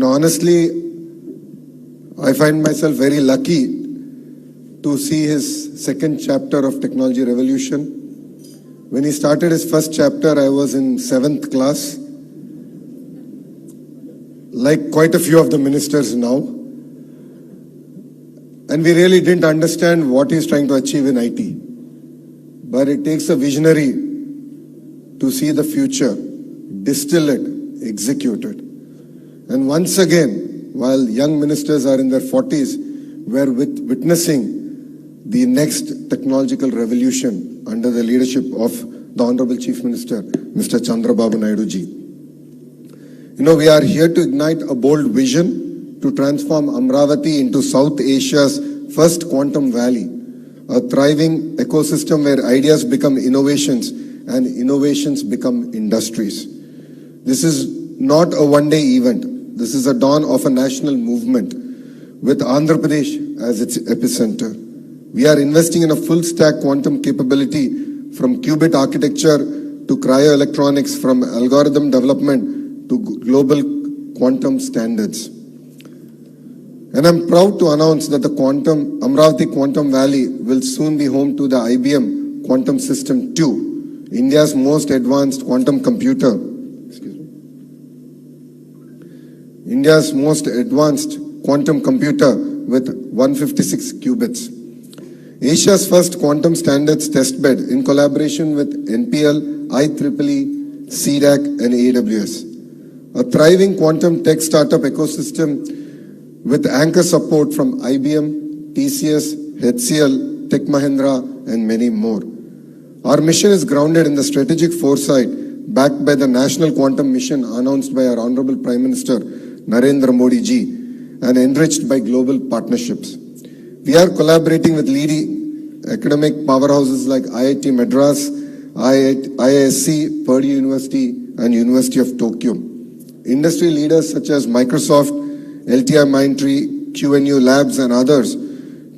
Honestly, I find myself very lucky to see his second chapter of Technology Revolution. When he started his first chapter, I was in 7th class, like quite a few of the ministers now. And we really didn't understand what he's trying to achieve in IT. But it takes a visionary to see the future, distill it, execute it. And once again, while young ministers are in their 40s, we're witnessing the next technological revolution under the leadership of the Honorable Chief Minister, Mr. Chandrababu Naidu ji. We are here to ignite a bold vision to transform Amravati into South Asia's first quantum valley, a thriving ecosystem where ideas become innovations and innovations become industries. This is not a one-day event. This is a dawn of a national movement with Andhra Pradesh as its epicenter. We are investing in a full-stack quantum capability from qubit architecture to cryoelectronics, from algorithm development to global quantum standards. And I'm proud to announce that the Amravati Quantum Valley will soon be home to the IBM Quantum System 2, India's most advanced quantum computer. India's most advanced quantum computer with 156 qubits. Asia's first quantum standards testbed in collaboration with NPL, IEEE, CDAC and AWS. A thriving quantum tech startup ecosystem with anchor support from IBM, TCS, HCL, Tech Mahindra and many more. Our mission is grounded in the strategic foresight backed by the National Quantum Mission announced by our Honorable Prime Minister Narendra Modi ji and enriched by global partnerships. We are collaborating with leading academic powerhouses like IIT Madras, IISc, Purdue University and University of Tokyo. Industry leaders such as Microsoft, LTI-Mindtree, QNU Labs and others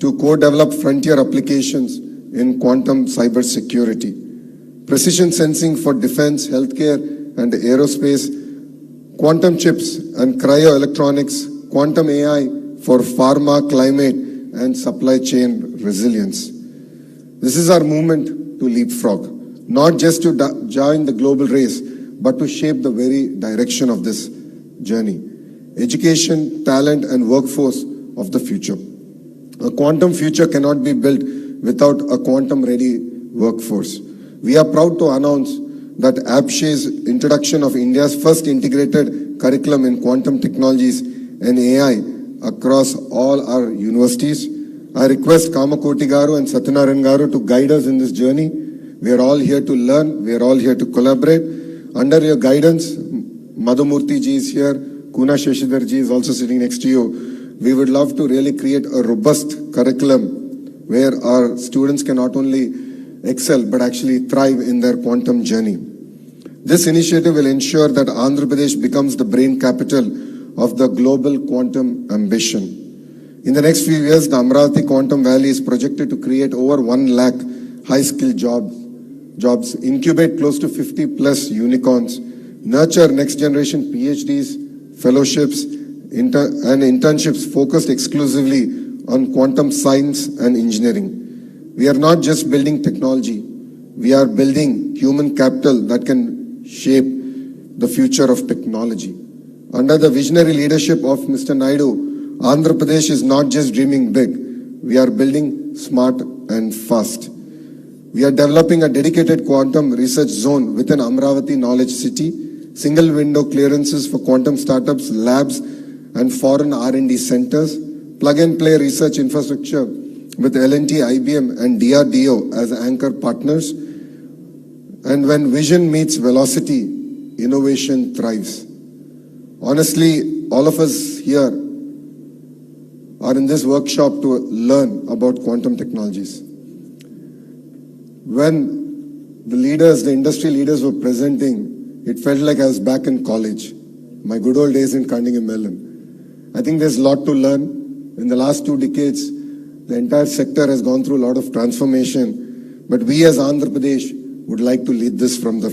to co-develop frontier applications in quantum cybersecurity, precision sensing for defense, healthcare and aerospace, quantum chips and cryoelectronics, quantum AI for pharma, climate and supply chain resilience. This is our movement to leapfrog, not just to join the global race, but to shape the very direction of this journey. Education, talent and workforce of the future. A quantum future cannot be built without a quantum-ready workforce. We are proud to announce that APSHE's introduction of India's first integrated curriculum in quantum technologies and AI across all our universities. I request Kamakoti Garu and Satyanarayan Garu to guide us in this journey. We are all here to learn. We are all here to collaborate. Under your guidance, Madhumurthy ji is here. Kuna Sheshidhar ji is also sitting next to you. We would love to really create a robust curriculum where our students can not only excel but actually thrive in their quantum journey. This initiative will ensure that Andhra Pradesh becomes the brain capital of the global quantum ambition. In the next few years, the Amravati Quantum Valley is projected to create over 1 lakh high-skilled jobs, incubate close to 50 plus unicorns, nurture next-generation PhDs, fellowships, and internships focused exclusively on quantum science and engineering. We are not just building technology, we are building human capital that can shape the future of technology. Under the visionary leadership of Mr. Naidu, Andhra Pradesh is not just dreaming big, we are building smart and fast. We are developing a dedicated quantum research zone within Amravati Knowledge City, single window clearances for quantum startups, labs and foreign R&D centers, plug and play research infrastructure with L&T, IBM and DRDO as anchor partners. And when vision meets velocity, innovation thrives. Honestly, all of us here are in this workshop to learn about quantum technologies. When the industry leaders were presenting, it felt like I was back in college, my good old days in Carnegie Mellon. I think there's a lot to learn. In the last 2 decades, the entire sector has gone through a lot of transformation, but we as Andhra Pradesh would like to lead this from the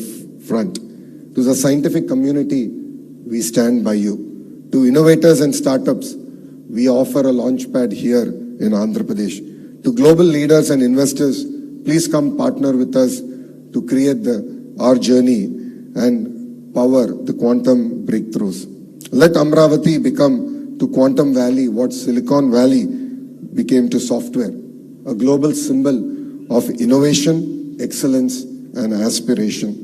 front. To the scientific community, we stand by you. To innovators and startups, we offer a launchpad here in Andhra Pradesh. To global leaders and investors, please come partner with us to create our journey and power the quantum breakthroughs. Let Amravati become to Quantum Valley what Silicon Valley became to software, a global symbol of innovation, excellence, and aspiration.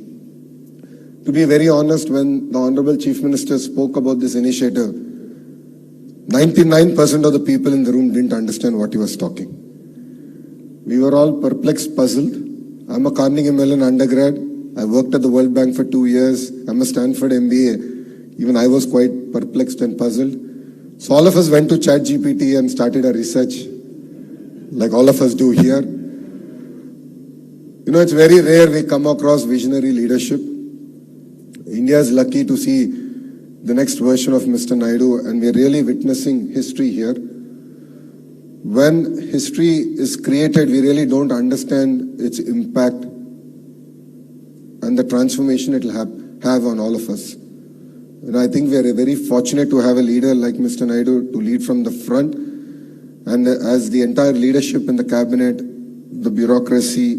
To be very honest, when the Honorable Chief Minister spoke about this initiative, 99% of the people in the room didn't understand what he was talking. We were all perplexed, puzzled. I'm a Carnegie Mellon undergrad. I worked at the World Bank for 2 years. I'm a Stanford MBA. Even I was quite perplexed and puzzled. So all of us went to ChatGPT and started our research, like all of us do here. You know, it's very rare we come across visionary leadership. India is lucky to see the next version of Mr. Naidu, and we're really witnessing history here. When history is created, we really don't understand its impact and the transformation it will have on all of us. And I think we are very fortunate to have a leader like Mr. Naidu to lead from the front. And as the entire leadership in the cabinet, the bureaucracy,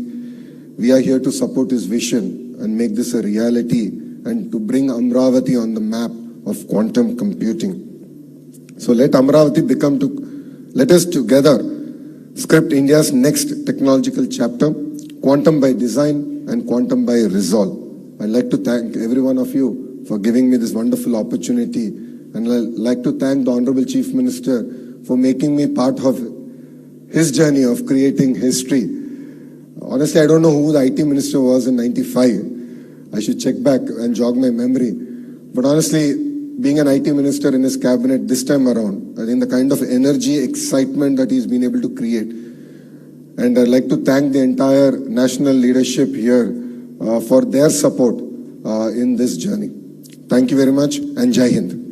we are here to support his vision and make this a reality and to bring Amravati on the map of quantum computing. So let Amravati let us together script India's next technological chapter, quantum by design and quantum by resolve. I'd like to thank every one of you for giving me this wonderful opportunity. And I'd like to thank the Honorable Chief Minister for making me part of his journey of creating history. Honestly, I don't know who the IT Minister was in 95. I should check back and jog my memory. But honestly, being an IT Minister in his cabinet this time around, I think the kind of energy, excitement that he's been able to create. And I'd like to thank the entire national leadership here for their support in this journey. Thank you very much, and Jai Hind.